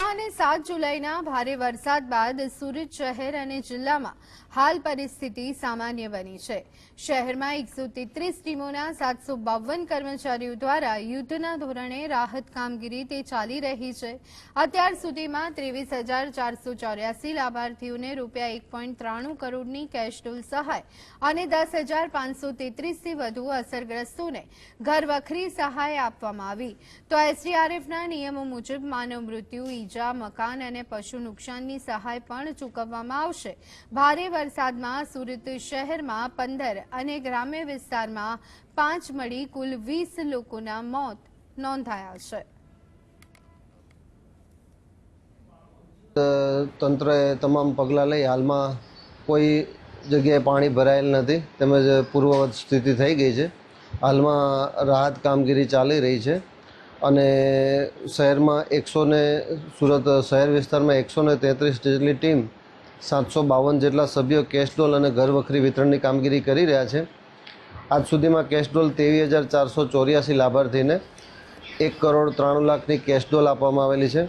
અને 7 જુલાઈના ભારે વરસાદ બાદ સુરત શહેર અને જિલ્લામાં હાલ પરિસ્થિતિ સામાન્ય બની છે। શહેરમાં 133 ટીમોના 752 કર્મચારીઓ દ્વારા યુદ્ધના ધોરણે રાહત કામગીરી તે ચાલી રહી છે। અત્યાર સુધીમાં 23,484 લાભાર્થીઓને રૂપિયા 1.93 કરોડની કેશડોલ સહાય અને 10,533 થી વધુ અસરગ્રસ્તોને ઘરવખરી સહાય આપવામાં આવી। તો એસડીઆરએફના નિયમો મુજબ માનવ મૃત્યુ, ઈજા, મકાન અને પશુ નુકસાનની સહાય પણ ચૂકવવામાં આવશે। ભારે વરસાદમાં સુરત શહેરમાં 15 અને ગ્રામ્ય વિસ્તારમાં 5 મળી કુલ 20 લોકોના મોત નોંધાયા છે। તંત્રએ તમામ પગલાં લઈ હાલમાં કોઈ જગ્યાએ પાણી ભરાયેલ નથી તેમજ પૂર્વવત સ્થિતિ થઈ ગઈ છે। હાલમાં રાહત કામગીરી ચાલી રહી છે અને શહેરમાં સુરત શહેર વિસ્તારમાં 133 જેટલી ટીમ 752 જેટલા સભ્યો કેશડોલ અને ઘરવખરી વિતરણની કામગીરી કરી રહ્યા છે। આજ સુધીમાં કેશડોલ 23,484 લાભાર્થીને 1,93,00,000ની કેશડોલ આપવામાં આવેલી છે।